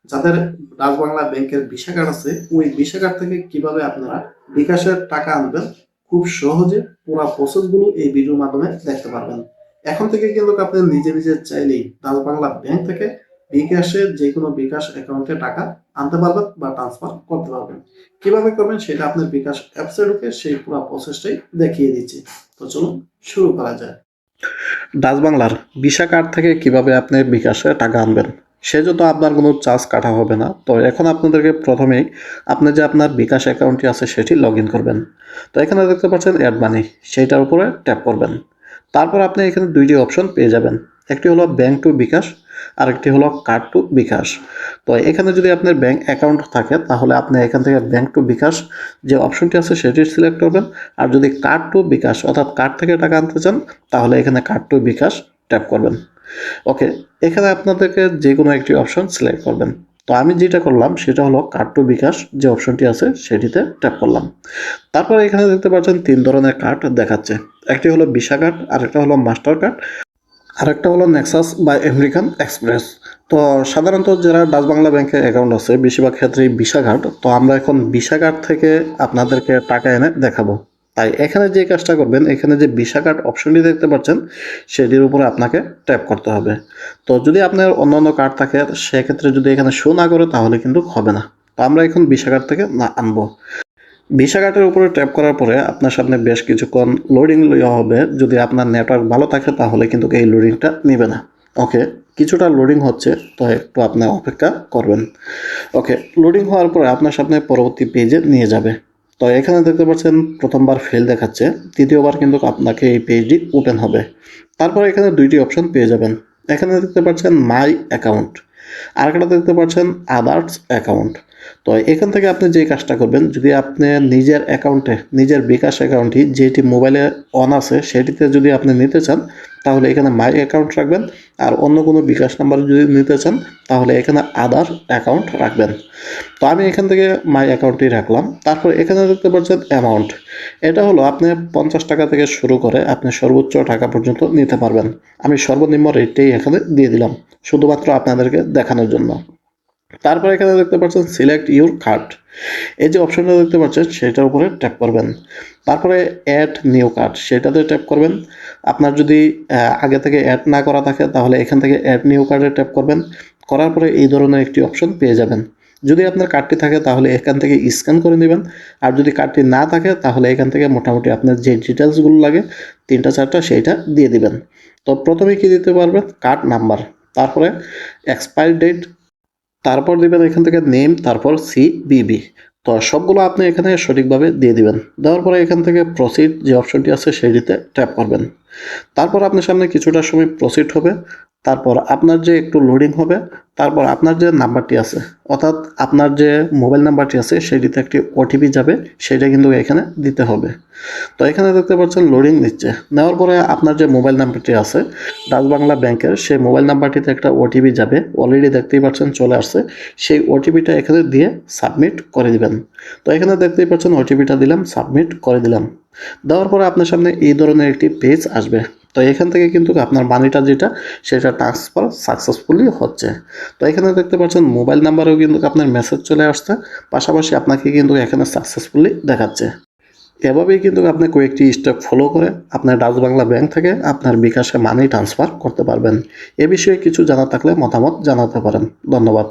যাদের ডাচ বাংলা ব্যাংকের visa card আছে, ওই ভিসা কার্ড থেকে কিভাবে আপনারা বিকাশের টাকা আনবেন খুব সহজে পুরো প্রসেসগুলো এই ভিডিওর মাধ্যমে দেখতে পারবেন। এখন থেকে কিন্তু আপনি নিজে নিজে চাইলেই ডাচ বাংলা ব্যাংক থেকে বিকাশে যে কোনো বিকাশ অ্যাকাউন্টে টাকা আনতে পারবেন বা ট্রান্সফার করতে পারবেন। কিভাবে করবেন সেটা আপনার বিকাশ অ্যাপসে ঢুকে সেই পুরো প্রসেসটাই দেখিয়ে দিচ্ছি। তো চলুন শুরু করা যায়। ডাচ বাংলার ভিসা কার্ড থেকে কিভাবে আপনি বিকাশে টাকা আনবেন সেজন্য আপনার কোনো চার্জ কাটা হবে না। তো এখন আপনাদেরকে প্রথমেই আপনি যে আপনার বিকাশ অ্যাকাউন্টটি আছে সেটি লগ ইন করবেন। তো এখানে দেখতে পাচ্ছেন অ্যাড মানি, সেইটার উপরে ট্যাপ করবেন। তারপর আপনি এখানে দুইটি অপশন পেয়ে যাবেন, একটি হলো ব্যাংক টু বিকাশ, আরেকটি হলো কার্ড টু বিকাশ। তো এখানে যদি আপনার ব্যাংক অ্যাকাউন্ট থাকে তাহলে আপনি এখান থেকে ব্যাংক টু বিকাশ যে অপশনটি আছে সেটি সিলেক্ট করবেন। আর যদি কার্ড টু বিকাশ অর্থাৎ কার্ড থেকে টাকা আনতে চান তাহলে এখানে কার্ড টু বিকাশ ট্যাপ করবেন। ওকে, এখানে আপনাদেরকে যে কোনো একটি অপশন সিলেক্ট করবেন। তো আমি যেটা করলাম সেটা হলো কার্ড টু বিকাশ যে অপশনটি আছে সেটিতে ট্যাপ করলাম। তারপরে এখানে দেখতে পাচ্ছেন তিন ধরনের কার্ড দেখাচ্ছে, একটি হলো ভিসা কার্ড, আরেকটা হলো মাস্টার কার্ড, আরেকটা হলো নেক্সাস বা আমেরিকান এক্সপ্রেস। তো সাধারণত যারা ডাচ বাংলা ব্যাংকে অ্যাকাউন্ট আছে বেশিরভাগ ক্ষেত্রেই ভিসা কার্ড। তো আমরা এখন ভিসা কার্ড থেকে আপনাদেরকে টাকা এনে দেখাবো। তাই এখানে যে কাজটা করবেন, এখানে যে ভিসা কার্ড অপশনটি দেখতে পাচ্ছেন সেটির উপরে আপনাকে ট্যাপ করতে হবে। তো যদি আপনার অন্য অন্য কার্ড থাকে সেক্ষেত্রে যদি এখানে শো না করে তাহলে কিন্তু হবে না। তো আমরা এখন ভিসা কার্ড থেকে না আনবো। ভিসা কার্ডের উপরে ট্যাপ করার পরে আপনার সামনে বেশ কিছুক্ষণ লোডিং লওয়া হবে। যদি আপনার নেটওয়ার্ক ভালো থাকে তাহলে কিন্তু এই লোডিংটা নেবে না। ওকে, কিছুটা লোডিং হচ্ছে, তো একটু আপনি অপেক্ষা করবেন। ওকে, লোডিং হওয়ার পরে আপনার সামনে পরবর্তী পেজে নিয়ে যাবে। তো এখানে দেখতে পাচ্ছেন প্রথমবার ফেল দেখাচ্ছে, দ্বিতীয়বার কিন্তু আপনাকে এই পেজটি ওপেন হবে। তারপরে এখানে দুইটি অপশন পেয়ে যাবেন। এখানে দেখতে পাচ্ছেন মাই অ্যাকাউন্ট, আরেকটা দেখতে পাচ্ছেন আদার্স অ্যাকাউন্ট। তো এখান থেকে আপনি যে কাজটা করবেন, যদি আপনি নিজের অ্যাকাউন্টে নিজের বিকাশ অ্যাকাউন্টটি যেটি মোবাইলে অন আছে সেটিতে যদি আপনি নিতে চান তাহলে এখানে মাই অ্যাকাউন্ট রাখবেন। আর অন্য কোনো বিকাশ নাম্বার যদি নিতে চান তাহলে এখানে আদার অ্যাকাউন্ট রাখবেন। তো আমি এখান থেকে মাই অ্যাকাউন্টটি রাখলাম। তারপর এখানে দেখতে পাচ্ছেন অ্যামাউন্ট, এটা হলো আপনি 50 টাকা থেকে শুরু করে আপনি সর্বোচ্চ টাকা পর্যন্ত নিতে পারবেন। আমি সর্বনিম্ন রেটটাই এখানে দিয়ে দিলাম শুধুমাত্র আপনাদেরকে দেখানোর জন্য। তারপর এখানে দেখতে পাচ্ছেন সিলেক্ট ইউর কার্ড, এই যে অপশনটা দেখতে পাচ্ছেন সেটার উপরে ট্যাপ করবেন। তারপরে অ্যাড নিউ কার্ড সেটাতে ট্যাপ করবেন। আপনার যদি আগে থেকে অ্যাড না করা থাকে তাহলে এখান থেকে অ্যাড নিউ কার্ডে ট্যাপ করবেন। করার পরে এই ধরনের একটি অপশন পেয়ে যাবেন। যদি আপনার কার্ডটি থাকে তাহলে এখান থেকে স্ক্যান করে নেবেন। আর যদি কার্ডটি না থাকে তাহলে এখান থেকে মোটামুটি আপনার যে ডিটেলসগুলো লাগে 3-4টা সেইটা দিয়ে দিবেন। তো প্রথমে কি দিতে পারবেন, কার্ড নাম্বার, তারপরে এক্সপায়ার ডেট, তারপর দিবেন এখান থেকে নেম, তারপর সিবিবি। তো সবগুলো আপনি এখানে সঠিকভাবে দিয়ে দিবেন। দেওয়ার পরে এখান থেকে প্রসিড যে অপশনটি আছে সেটিতে ট্যাপ করবেন। তারপর আপনার সামনে কিছুটা সময় প্রসিড হবে। তারপর আপনার যে একটু লোডিং হবে। তারপর আপনার যে নাম্বারটি আছে অর্থাৎ আপনার যে মোবাইল নাম্বারটি আছে সেটিতে একটি ওটিপি যাবে, সেটা কিন্তু এখানে দিতে হবে। তো এখানে দেখতে পাচ্ছেন লোডিং নিচ্ছে। নেওয়ার পরে আপনার যে মোবাইল নাম্বারটি আছে ডাচ বাংলা ব্যাংকের, সেই মোবাইল নাম্বারটিতে একটা ওটিপি যাবে, অলরেডি দেখতেই পাচ্ছেন চলে আসছে। সেই ওটিপিটা এখানে দিয়ে সাবমিট করে দিবেন। তো এখানে দেখতেই পাচ্ছেন ওটিপিটা দিলাম, সাবমিট করে দিলাম। দেওয়ার পরে আপনার সামনে এই ধরনের একটি পেজ আসবে। তো এখান থেকে কিন্তু আপনার মানিটা যেটা সেটা ট্রান্সফার সাকসেসফুলি হচ্ছে। তো এখানে দেখতে পাচ্ছেন মোবাইল নাম্বারেও কিন্তু আপনার মেসেজ চলে আসছে, পাশাপাশি আপনাকে কিন্তু এখানে সাকসেসফুলি দেখাচ্ছে। এভাবেই কিন্তু আপনি কয়েকটি স্টেপ ফলো করে আপনার ডাচ বাংলা ব্যাংক থেকে আপনার বিকাশে মানি ট্রান্সফার করতে পারবেন। এ বিষয়ে কিছু জানা থাকলে মতামত জানাতে পারেন। ধন্যবাদ।